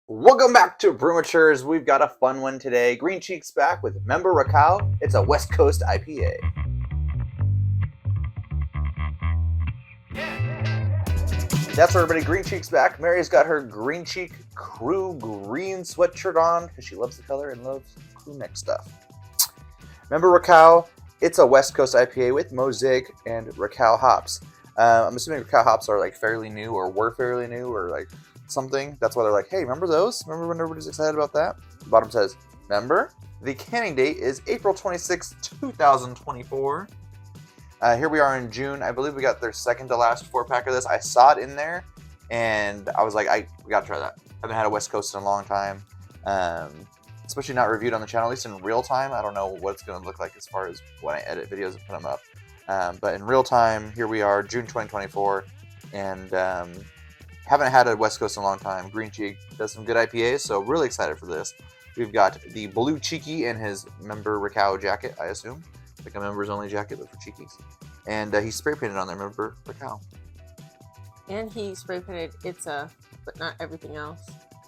Welcome back to Brewmatures. We've got a fun one today. Green Cheek's back with Member Rakau. It's a West Coast IPA. That's right, everybody. Green Cheek's back. Mary's got her Green Cheek crew green sweatshirt on because she loves the color and loves crew neck stuff. Member Rakau. It's a West Coast IPA with Mosaic and Rakau hops. I'm assuming Rakau hops are like fairly new or were fairly new or like something. That's why they're like, hey, remember those? Remember when everybody's excited about that? The bottom says, member. The canning date is April 26, 2024. Here we are in June. I believe we got their second to last 4-pack of this. I saw it in there, and I was like, we got to try that. I haven't had a West Coast in a long time, especially not reviewed on the channel, at least in real time. I don't know what it's going to look like as far as when I edit videos and put them up. But in real time, here we are, June 2024, and haven't had a West Coast in a long time. Green Cheek does some good IPAs, so really excited for this. We've got the Blue Cheeky in his Member Rakau jacket, I assume. Like a members only jacket, but for cheekies. And he spray painted on there, Member Rakau. And he spray painted it's a, but not everything else.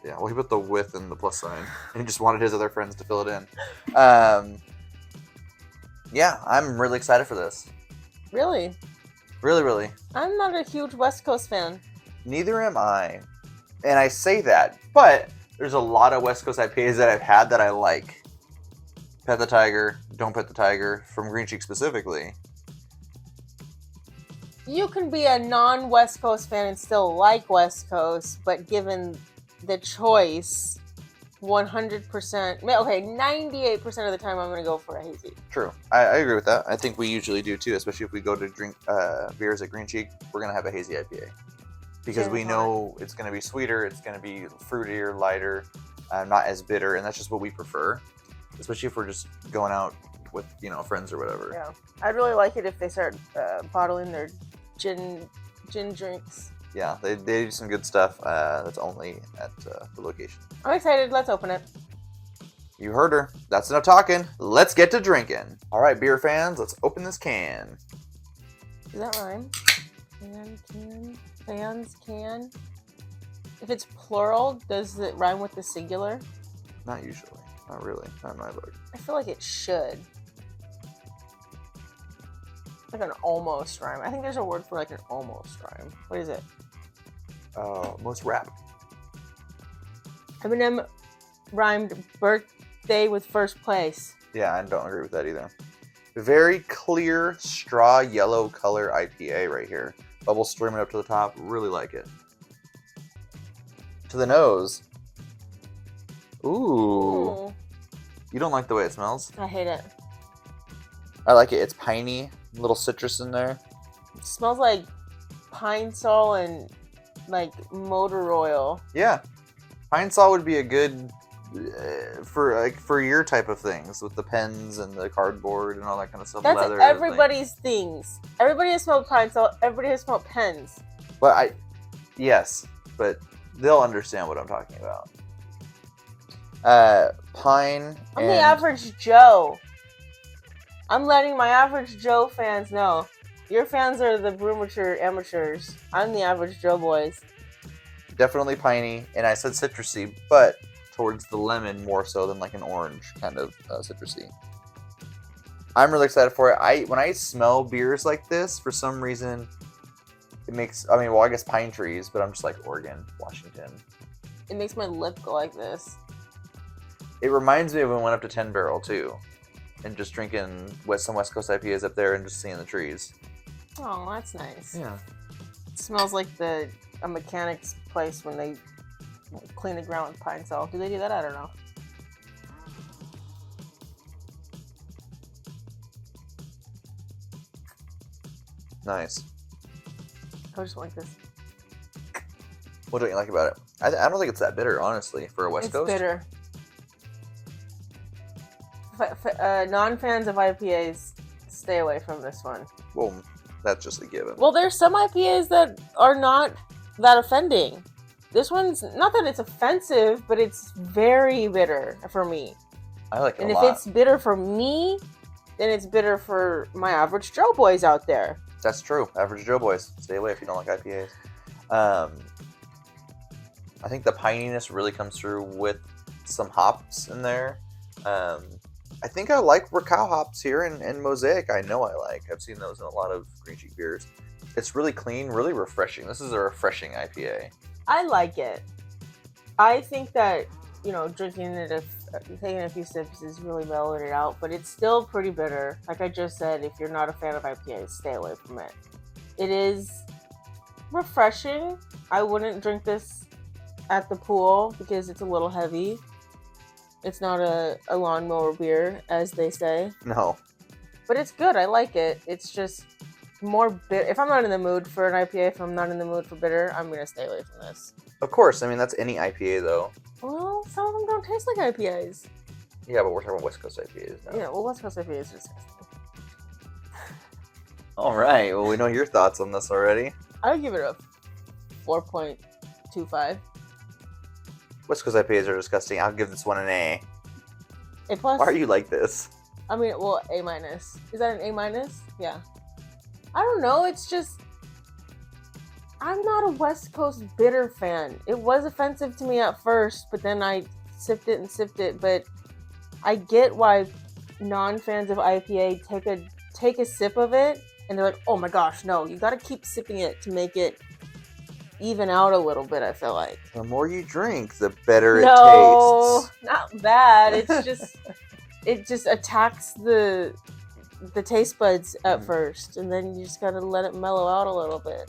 Yeah, well, he put the with and the plus sign. And he just wanted his other friends to fill it in. Yeah, I'm really excited for this. Really? Really, really. I'm not a huge West Coast fan. Neither am I. And I say that, but there's a lot of West Coast IPAs that I've had that I like. Pet the Tiger, Don't Pet the Tiger, from Green Cheek specifically. You can be a non-West Coast fan and still like West Coast, but given the choice, 100%, okay, 98% of the time I'm going to go for a hazy. True. I agree with that. I think we usually do too, especially if we go to drink beers at Green Cheek, we're going to have a hazy IPA. Because we know it's going to be sweeter, it's going to be fruitier, lighter, not as bitter, and that's just what we prefer. Especially if we're just going out with, friends or whatever. Yeah. I'd really like it if they start bottling their gin drinks. Yeah, they do some good stuff that's only at the location. I'm excited. Let's open it. You heard her. That's enough talking. Let's get to drinking. All right, beer fans, let's open this can. Does that rhyme? Can. Fans can. If it's plural, does it rhyme with the singular? Not usually. Not really. Not in my book. I feel like it should. Like an almost rhyme. I think there's a word for like an almost rhyme. What is it? Most rap. Eminem rhymed birthday with first place. Yeah, I don't agree with that either. Very clear straw yellow color IPA right here. Bubble streaming up to the top. Really like it. To the nose. Ooh. You don't like the way it smells? I hate it. I like it. It's piney. A little citrus in there. It smells like pine sol and like motor oil. Yeah. Pine sol would be a good for your type of things with the pens and the cardboard and all that kind of stuff. That's leather, everybody's things. Everybody has smelled pine sol. Everybody has smelled pens. But yes, but they'll understand what I'm talking about. Pine. I'm the average Joe. I'm letting my average Joe fans know. Your fans are the Brewmature amateurs. I'm the average Joe boys. Definitely piney, and I said citrusy, but towards the lemon more so than like an orange kind of citrusy. I'm really excited for it. When I smell beers like this, for some reason, it makes, I guess pine trees, but I'm just like Oregon, Washington. It makes my lip go like this. It reminds me of when we went up to 10 Barrel too, and just drinking some West Coast IPAs up there and just seeing the trees. Oh, that's nice. Yeah. It smells like a mechanic's place when they clean the ground with pine sol. Do they do that? I don't know. Nice. I just like this. What don't you like about it? I don't think it's that bitter, honestly, for a West Coast. It's bitter. Non-fans of IPAs, stay away from this one. Well, that's just a given. Well, there's some IPAs that are not that offending. This one's, not that it's offensive, but it's very bitter for me. I like it and a if lot. It's bitter for me, then it's bitter for my average Joe boys out there. That's true. Average Joe boys. Stay away if you don't like IPAs. I think the pininess really comes through with some hops in there. I think I like Rakau hops here and Mosaic. I know I like. I've seen those in a lot of green cheek beers. It's really clean, really refreshing. This is a refreshing IPA. I like it. I think that, drinking it, taking a few sips is really mellowing it out, but it's still pretty bitter. Like I just said, if you're not a fan of IPAs, stay away from it. It is refreshing. I wouldn't drink this at the pool because it's a little heavy. It's not a lawnmower beer, as they say. No. But it's good. I like it. It's just more bitter. If I'm not in the mood for an IPA, if I'm not in the mood for bitter, I'm going to stay away from this. Of course. I mean, that's any IPA, though. Well, some of them don't taste like IPAs. Yeah, but we're talking about West Coast IPAs now. Yeah, well, West Coast IPA is disgusting. All right. Well, we know your thoughts on this already. I would give it a 4.25. West Coast IPAs are disgusting. I'll give this one an A. A plus? Why are you like this? I mean, well, A minus. Is that an A minus? Yeah. I don't know. It's just, I'm not a West Coast bitter fan. It was offensive to me at first, but then I sipped it. But I get why non-fans of IPA take a sip of it, and they're like, oh my gosh, no, you got to keep sipping it to make it even out a little bit, I feel like. The more you drink, the better it No, tastes. not that. It's just, it just attacks the taste buds at first, and then you just gotta let it mellow out a little bit.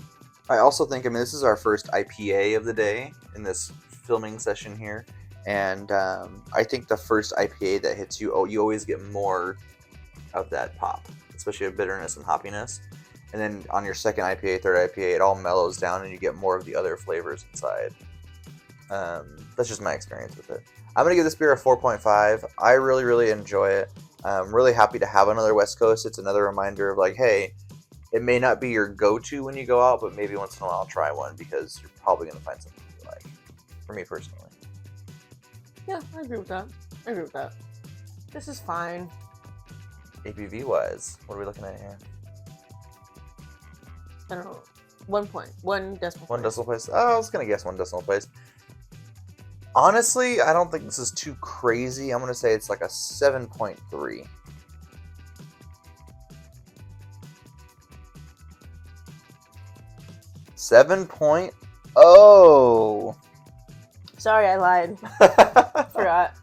I also think, this is our first IPA of the day in this filming session here. And I think the first IPA that hits you, you always get more of that pop, especially of bitterness and hoppiness. And then on your second IPA, third IPA, it all mellows down and you get more of the other flavors inside. That's just my experience with it. I'm going to give this beer a 4.5. I really, really enjoy it. I'm really happy to have another West Coast. It's another reminder of like, hey, it may not be your go-to when you go out, but maybe once in a while try one because you're probably going to find something you like. For me personally. Yeah, I agree with that. This is fine. ABV-wise, what are we looking at here? I don't know. 1 point. 1 decimal place. 1 decimal place? Oh, I was going to guess 1 decimal place. Honestly, I don't think this is too crazy. I'm going to say it's like a 7.3. Oh. Sorry, I lied. Forgot.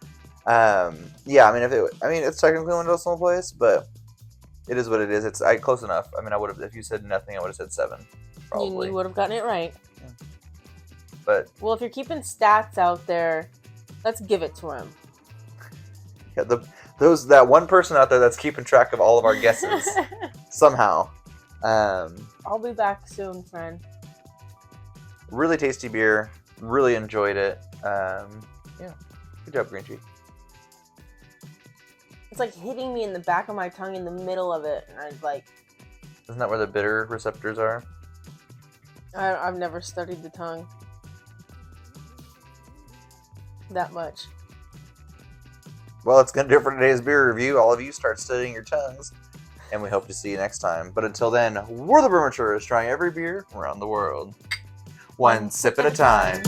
Yeah, it's technically 1 decimal place, but it is what it is. It's close enough. I would have, if you said nothing, I would have said 7. Probably. You would have gotten it right. Yeah. But well, if you're keeping stats out there, let's give it to him. Yeah, that one person out there that's keeping track of all of our guesses somehow. I'll be back soon, friend. Really tasty beer. Really enjoyed it. Yeah, good job, Green Cheek. It's like hitting me in the back of my tongue in the middle of it, and I'd like. Isn't that where the bitter receptors are? I've never studied the tongue that much. Well, it's going to do it for today's beer review. All of you start studying your tongues, and we hope to see you next time. But until then, we're the Brewmatures, trying every beer around the world. One sip at a time.